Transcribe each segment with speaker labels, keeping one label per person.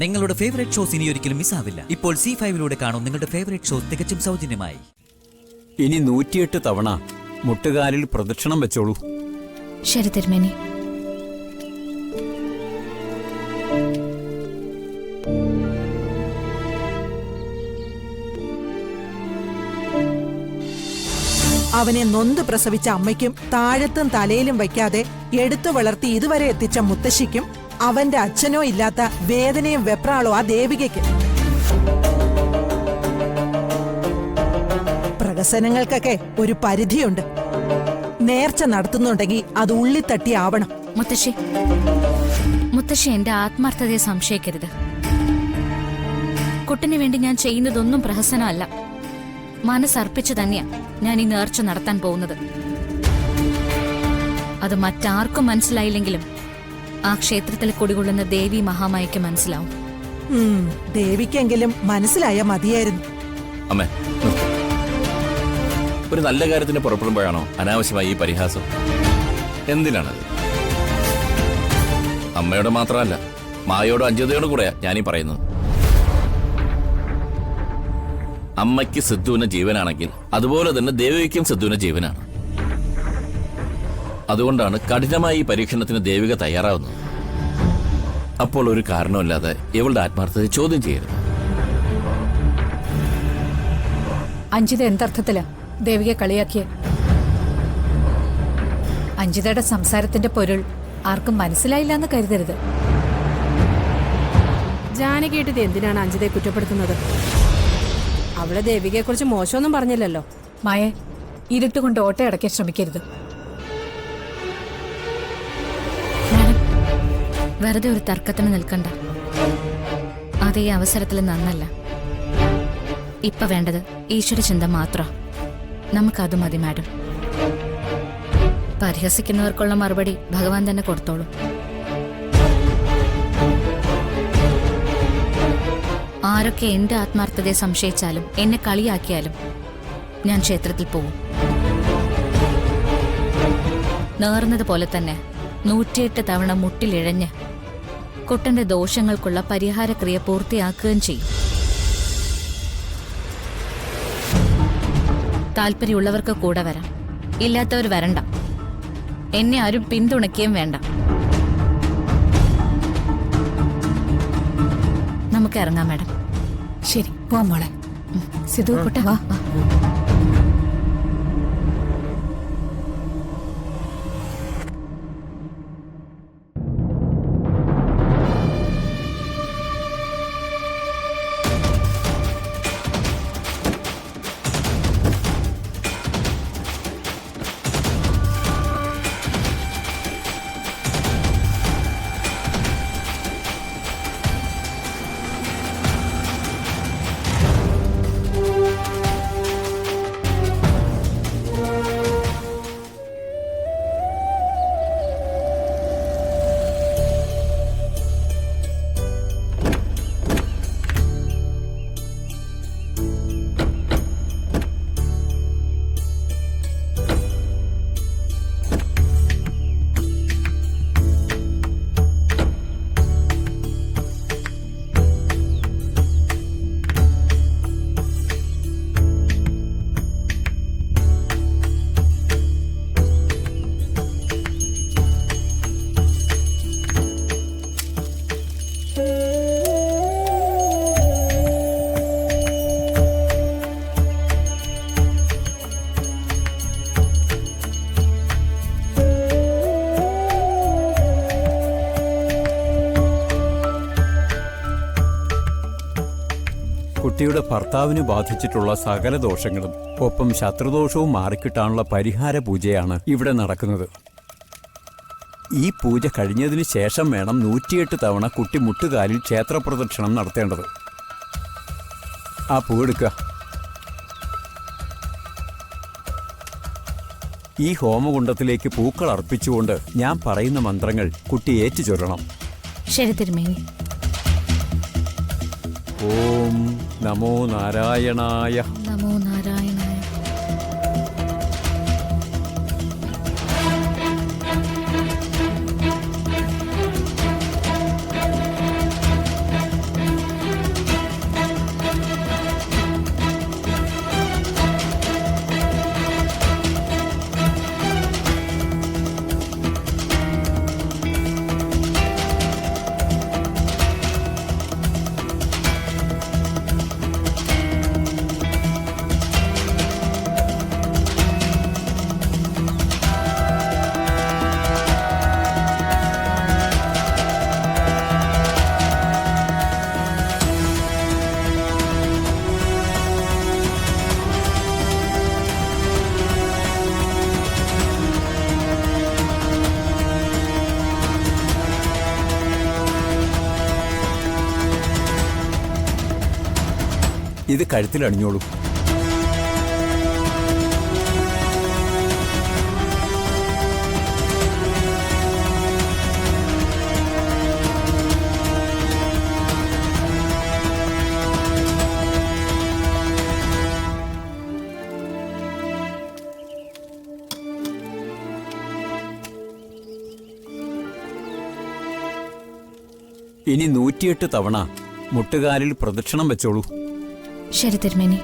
Speaker 1: നിങ്ങളുടെ favourite shows ഇനി ഒരിക്കലും മിസ്സാവില്ല. ഇപ്പോൾ C5 കാണും നിങ്ങളുടെ ഫേവറേറ്റ് ഷോസ് തികച്ചും സൗജന്യമായി.
Speaker 2: ഇനി 108 തവണ മുട്ടുകാലിൽ പ്രദക്ഷിണം വെച്ചോളൂ.
Speaker 3: ശരി തിരുമേനി.
Speaker 4: അവനെ നൊന്ത് പ്രസവിച്ച അമ്മയ്ക്കും താഴത്തും തലയിലും വയ്ക്കാതെ എടുത്തു വളർത്തി ഇതുവരെ എത്തിച്ച മുത്തശ്ശിക്കും അവന്റെ അച്ഛനോ ഇല്ലാത്ത വേദനയും വെപ്രാളോ ആ ദേവികയ്ക്ക്. പ്രഹസനങ്ങൾക്കൊക്കെ ഒരു പരിധിയുണ്ട്. നേർച്ച നടത്തുന്നുണ്ടെങ്കിൽ അത് ഉള്ളിത്തട്ടി ആവണം.
Speaker 3: മുത്തശ്ശി എന്റെ ആത്മാർത്ഥതയെ സംശയിക്കരുത്. കുട്ടിന് വേണ്ടി ഞാൻ ചെയ്യുന്നതൊന്നും പ്രഹസനമല്ല. മനസ്സർപ്പിച്ചു തന്നെയാ ഞാൻ ഈ നേർച്ച നടത്താൻ പോകുന്നത്. അത് മറ്റാർക്കും മനസ്സിലായില്ലെങ്കിലും ആ ക്ഷേത്രത്തിൽ കുടികൊള്ളുന്ന ദേവി മഹാമായയ്ക്ക് മനസ്സിലാവും.
Speaker 4: ദേവിക്കെങ്കിലും മനസ്സിലായ മതിയായിരുന്നു.
Speaker 5: അമ്മേ, ഒരു നല്ല കാര്യത്തിന് പുറപ്പെടുമ്പോഴാണോ അനാവശ്യമായി ഈ പരിഹാസം? എന്തിനാണത്? അമ്മയോട് മാത്രമല്ല, മായയോടും അഞ്ജതയോടും കൂടെയാ ഞാനീ പറയുന്നത്. അമ്മയ്ക്ക് സിദ്ധുവിന് ജീവനാണെങ്കിൽ അതുപോലെ തന്നെ ദേവികയ്ക്കും സിദ്ധുവിന് ജീവനാണ്. അതുകൊണ്ടാണ് കഠിനമായി ഈ പരീക്ഷണത്തിന് ദേവിക തയ്യാറാവുന്നത്. അപ്പോൾ ഒരു കാരണമില്ലാതെ ഇവളുടെ ആത്മാർത്ഥതയെ ചോദ്യം ചെയ്യരുത്.
Speaker 6: അഞ്ജിത എന്തർത്ഥത്തില് ദേവികയെ കളിയാക്കിയ? അഞ്ജിതയുടെ സംസാരത്തിന്റെ പൊരുൾ ആർക്കും മനസ്സിലായില്ല എന്ന് കരുതരുത്.
Speaker 7: ജാനകിയിട്ട് എന്തിനാണ് അഞ്ജിതയെ കുറ്റപ്പെടുത്തുന്നത്? അവളെ ദേവികയെക്കുറിച്ച് മോശമൊന്നും പറഞ്ഞില്ലല്ലോ.
Speaker 6: മായെ, ഇരുട്ടുകൊണ്ട് ഓട്ടയടയ്ക്കാൻ ശ്രമിക്കരുത്.
Speaker 3: വെറുതെ ഒരു തർക്കത്തിന് നിൽക്കണ്ട. അത് ഈ അവസരത്തിൽ നന്നല്ല. ഇപ്പൊ വേണ്ടത് ഈശ്വരചിന്ത മാത്രം. നമുക്കത് മതി മാഡം. പരിഹസിക്കുന്നവർക്കുള്ള മറുപടി ഭഗവാൻ തന്നെ കൊടുത്തോളൂ. ആരൊക്കെ എന്റെ ആത്മാർത്ഥതയെ സംശയിച്ചാലും എന്നെ കളിയാക്കിയാലും ഞാൻ ക്ഷേത്രത്തിൽ പോവും. നേർന്നതുപോലെ തന്നെ 108 തവണ മുട്ടിലിഴഞ്ഞ് കുട്ടന്റെ ദോഷങ്ങൾക്കുള്ള പരിഹാരക്രിയ പൂർത്തിയാക്കുകയും ചെയ്യും. താല്പര്യമുള്ളവർക്ക് കൂടെ വരാം, ഇല്ലാത്തവർ വരണ്ട. എന്നെ ആരും പിന്തുണയ്ക്കുകയും വേണ്ട. നമുക്ക് ഇറങ്ങാം മാഡം.
Speaker 6: ശരി, പോവാം മോളെ. സിധു കുട്ട വാ.
Speaker 2: കുട്ടിയുടെ ഭർത്താവിന് ബാധിച്ചിട്ടുള്ള സകല ദോഷങ്ങളും ഒപ്പം ശത്രുദോഷവും മാറിക്കിട്ടാനുള്ള പരിഹാര പൂജയാണ് ഇവിടെ നടക്കുന്നത്. ഈ പൂജ കഴിഞ്ഞതിന് ശേഷം വേണം 108 തവണ കുട്ടി മുട്ടുകാലിൽ ക്ഷേത്രപ്രദക്ഷിണം നടത്തേണ്ടത്. ആ പൂവെടുക്കുക. ഈ ഹോമകുണ്ടത്തിലേക്ക് പൂക്കൾ അർപ്പിച്ചുകൊണ്ട് ഞാൻ പറയുന്ന മന്ത്രങ്ങൾ കുട്ടി ഏറ്റുചൊല്ലണം.
Speaker 3: ശരി തിരുമേനി.
Speaker 2: ഓം നമോ നാരായണായ.
Speaker 3: നമോ നാരായണായ.
Speaker 2: ഇത് കഴുത്തിൽ അണിഞ്ഞോളൂ. ഇനി 108 തവണ മുട്ടുകാലിൽ പ്രദക്ഷിണം വെച്ചോളൂ.
Speaker 3: ശരി തിരുമേനി.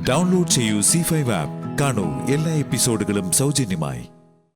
Speaker 8: ഡൗൺലോഡ് ചെയ്യൂ C5 ആപ്പ്. കാണൂ എല്ലാ എപ്പിസോഡുകളും സൗജന്യമായി.